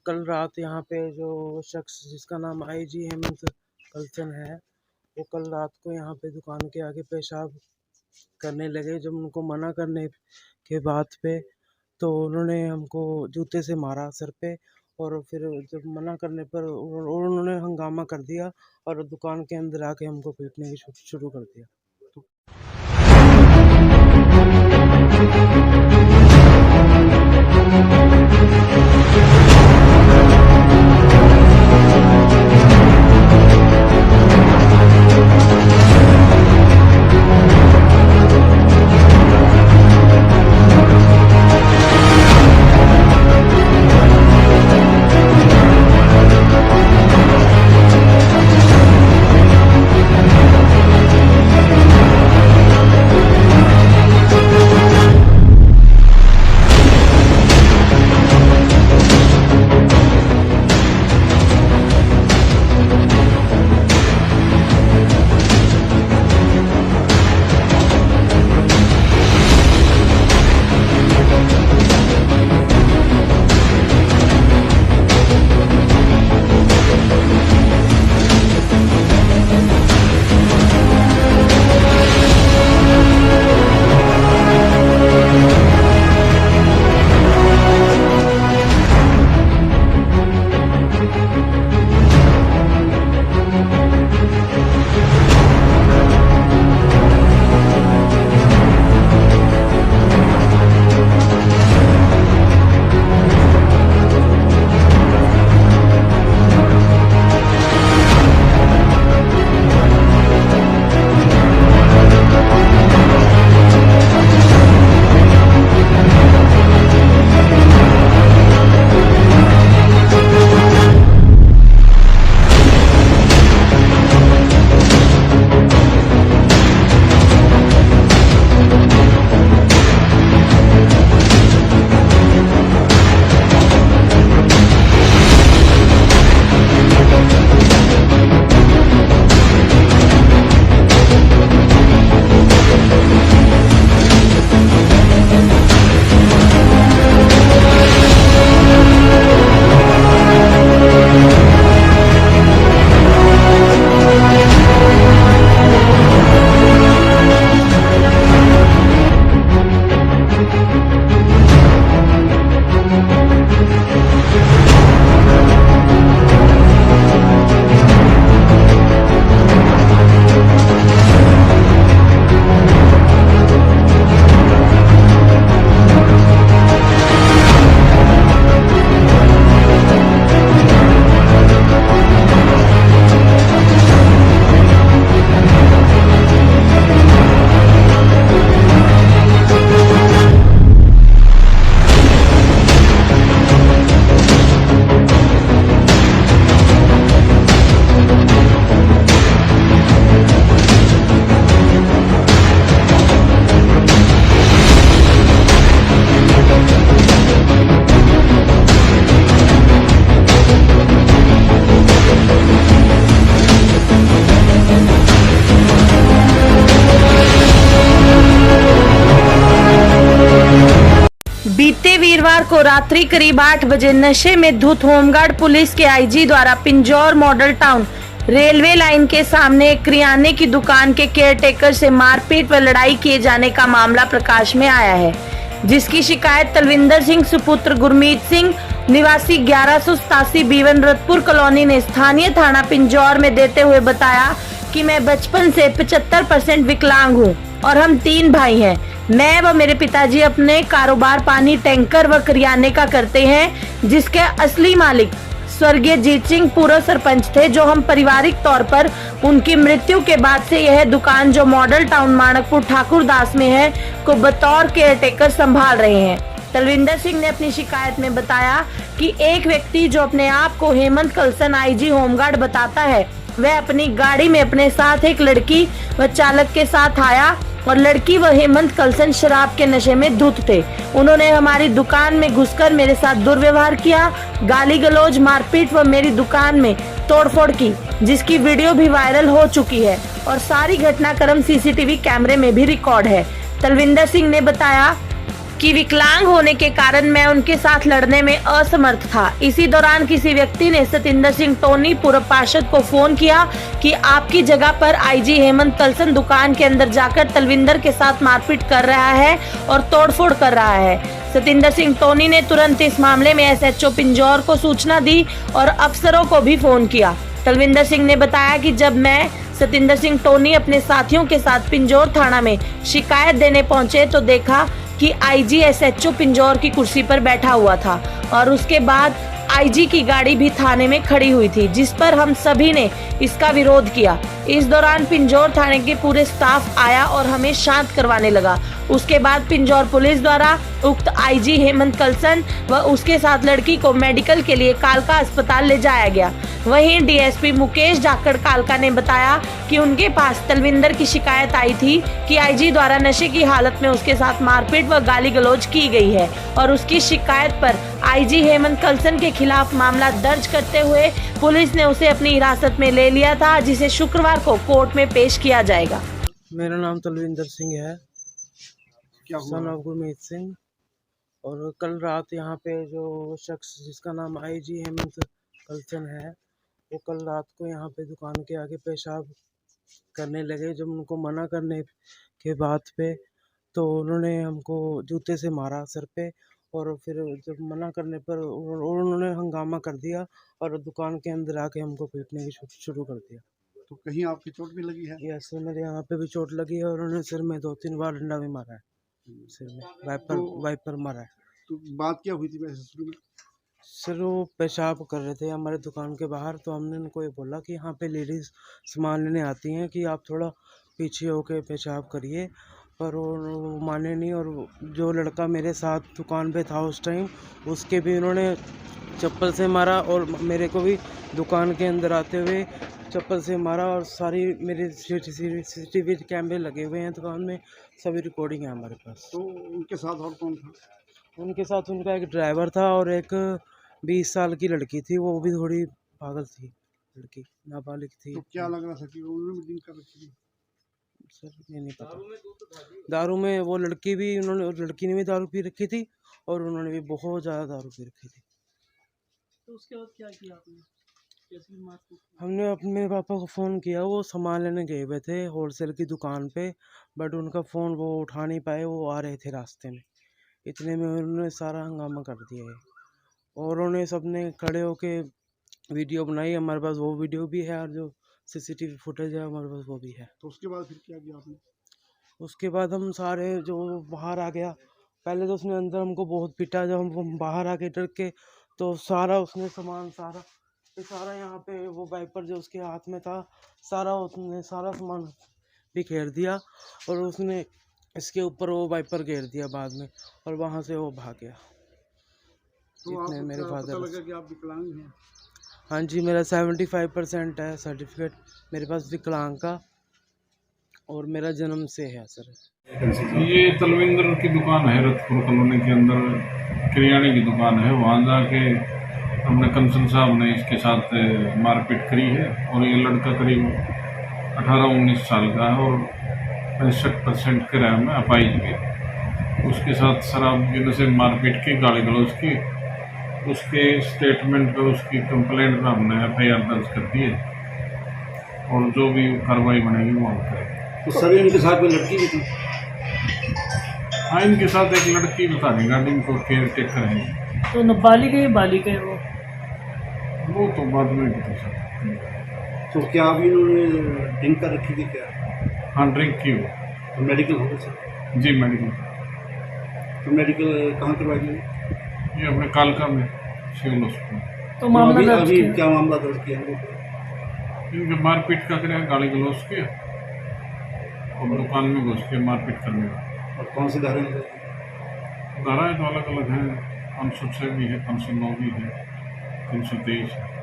कल रात यहाँ पे जो शख्स जिसका नाम आईजी हेमंत कलसन है, वो कल रात को यहाँ पे दुकान के आगे पेशाब करने लगे। जब उनको मना करने के बाद पे तो उन्होंने हमको जूते से मारा सर पे, और फिर जब मना करने पर उन्होंने हंगामा कर दिया और दुकान के अंदर आके हमको पीटने की शुरू कर दिया। बीते वीरवार को रात्रि करीब 8 बजे नशे में धुत होमगार्ड पुलिस के आईजी द्वारा Pinjore model town railway line के सामने एक किराने की दुकान के केयरटेकर से मारपीट व लड़ाई किए जाने का मामला प्रकाश में आया है, जिसकी शिकायत तलविंदर सिंह सुपुत्र गुरमीत सिंह निवासी 1187 बीवन रतपुर कॉलोनी ने स्थानीय थाना पिंजौर में देते हुए बताया कि मैं बचपन से 75% विकलांग हूं और हम 3 भाई हैं। मैं व मेरे पिताजी अपने कारोबार पानी टैंकर व किराने का करते हैं, जिसके असली मालिक स्वर्गीय जीत सिंह पूर्व सरपंच थे, जो हम पारिवारिक तौर पर उनकी मृत्यु के बाद से यह दुकान जो मॉडल टाउन माणकपुर ठाकुरदास में है को बतौर केयरटेकर संभाल रहे हैं। तलविंदर सिंह ने अपनी शिकायत में बताया कि एक व्यक्ति जो अपने आप को हेमंत कलसन आईजी होमगार्ड बताता है, वह अपनी गाड़ी में अपने साथ एक लड़की व चालक के साथ आया और लड़की व हेमंत कलसन शराब के नशे में धुत थे। उन्होंने हमारी दुकान में घुसकर मेरे साथ दुर्व्यवहार किया, गाली गलौज, मारपीट व मेरी दुकान में तोड़फोड़ की, जिसकी वीडियो भी वायरल हो चुकी है और सारी घटनाक्रम सीसीटीवी कैमरे में भी रिकॉर्ड है। तलविंदर सिंह ने बताया कि विकलांग होने के कारण मैं उनके साथ लड़ने में असमर्थ था। इसी दौरान किसी व्यक्ति ने सतिंदर सिंह टोनी पूर्व पार्षद को फोन किया कि आपकी जगह पर आईजी हेमंत कलसन दुकान के अंदर जाकर तलविंदर के साथ मारपीट कर रहा है और तोड़फोड़ कर रहा है। सतिंदर सिंह टोनी ने तुरंत इस मामले में एसएचओ पिंजौर को सूचना दी और अफसरों को भी फोन किया। तलविंदर सिंह ने बताया कि जब मैं सतिंदर सिंह टोनी अपने साथियों के साथ पिंजौर थाना में शिकायत देने पहुंचे तो देखा कि आईजी एसएचओ पिंजौर की कुर्सी पर बैठा हुआ था और उसके बाद आईजी की गाड़ी भी थाने में खड़ी हुई थी, जिस पर हम सभी ने इसका विरोध किया। इस दौरान पिंजौर थाने के पूरे स्टाफ आया और हमें शांत करवाने लगा। उसके बाद पिंजौर पुलिस द्वारा उक्त आईजी हेमंत कलसन व उसके साथ लड़की को मेडिकल के लिए कालका अस्पताल ले जाया गया। वहीं डीएसपी मुकेश जाखड़ कालका ने बताया कि उनके पास तलविंदर की शिकायत आई थी कि आईजी द्वारा नशे की हालत में उसके साथ मारपीट व गाली गलौज की गई है और उसकी शिकायत पर आईजी हेमंत कलसन के खिलाफ मामला दर्ज करते हुए पुलिस ने उसे अपनी हिरासत में ले लिया था, जिसे शुक्रवार को कोर्ट में पेश किया जाएगा। मेरा नाम तलविंदर सिंह है, क्या हुआ? Son of Gurmeet Singh. और कल रात यहाँ पे जो शख्स जिसका नाम आईजी हेमंत कलसन है, वो कल रात को यहाँ पे दुकान के आगे पेशाब करने लगे। जब उनको मना करने के बाद पे तो उन्होंने हमको जूते से मारा सर पे, और फिर जब मना करने पर उन्होंने हंगामा कर दिया और दुकान के अंदर आके हमको पीटने की शुरू कर दिया। तो कहीं आपकी चोट भी लगी है? ये सर मेरे यहाँ पे भी चोट लगी है और उन्होंने सिर में 2-3 बार डंडा भी मारा है, सिर में वाइपर मारा है। तो बात क्या हुई थी वैसे शुरू में? सर वो पेशाब कर रहे थे हमारे दुकान के बाहर, तो हमने उनको ये बोला कि यहाँ पे लेडीज़ सामान लेने आती हैं कि आप थोड़ा पीछे होके पेशाब करिए, पर वो माने नहीं। और जो लड़का मेरे साथ दुकान पे था उस टाइम, उसके भी उन्होंने चप्पल से मारा और मेरे को भी दुकान के अंदर आते हुए चप्पल से मारा। और सारी मेरे CCTV कैमरे लगे हुए हैं दुकान में, सभी रिकॉर्डिंग है हमारे पास। तो उनके साथ और कौन था? उनके साथ उनका एक ड्राइवर था और एक 20 साल की लड़की थी, वो भी थोड़ी पागल थी, लड़की नाबालिग थी। तो क्या लग रहा था कि उन्होंने भी ड्रिंक कर रखी थी? सर ये नहीं पता। दारू में वो लड़की भी, लड़की ने भी दारू पी रखी थी और उन्होंने भी बहुत ज़्यादा दारू पी रखी थी। तो उसके बाद क्या किया आपने? कैसी मारपीट? हमने अपने पापा को फ़ोन किया, वो सामान लेने गए हुए थे होलसेल की दुकान पे, बट उनका फ़ोन वो उठा नहीं पाए, वो आ रहे थे रास्ते में। इतने में उन्होंने सारा हंगामा कर दिया है और उन्होंने सबने खड़े होके वीडियो बनाई। हमारे पास वो वीडियो भी है और जो CCTV फुटेज है हमारे पास वो भी है। तो उसके बाद फिर क्या किया आपने? उसके बाद हम सारे जो बाहर आ गया, पहले तो उसने अंदर हमको बहुत पीटा, जब हम बाहर आ गए डर के तो सारा उसने सामान सारा यहाँ पे वो वाइपर जो उसके हाथ में था, उसने सारा सामान बिखेर दिया और उसने इसके ऊपर वो वाइपर घेर दिया बाद में, और वहाँ से वो भाग गया। तो जितने आपको मेरे क्या पता फादर। लगा कि आप विकलांग हैं? हाँ जी, मेरा 75% है सर्टिफिकेट मेरे पास विकलांग का, और मेरा जन्म से है सर। ये तलविंदर की दुकान है रतपुर कॉलोनी के अंदर, किराने की दुकान है। वहाँ जाके हमने कंसल साहब ने इसके साथ मारपीट करी है और ये लड़का करीब 18-19 साल का है और 65% किराए में अपाहिज है। उसके साथ शराब पीने से मारपीट की, गाली गलौज की। उसके स्टेटमेंट पे उसकी कंप्लेंट पे हमने FIR दर्ज कर दी है और जो भी कार्रवाई बनेगी वो हम करेंगे। तो सर इनके साथ कोई लड़की भी थी? हाँ, इनके साथ एक लड़की बता रही, गाड़ी को केयर टेकर है। तो नाबालिग है, बालिग है वो तो बाद में पता चला। तो क्या अभी इन्होंने ड्रिंक कर रखी थी क्या? हाँ, ड्रिंक की हो। तो मेडिकल हो गया सर? जी मेडिकल। तो मेडिकल कहाँ करवाई गई? ये अपने कालका में सिविल हॉस्पिटल। तो मामला दर्ज अभी किया। क्या मामला दर्ज किया है? इनके मारपीट का करें, गाली गलौज के और दुकान में घुस के मारपीट करने का। और कौन सी धारा है? धाराएँ तो अलग अलग हैं, 506 भी है, 509 भी है, 323 है।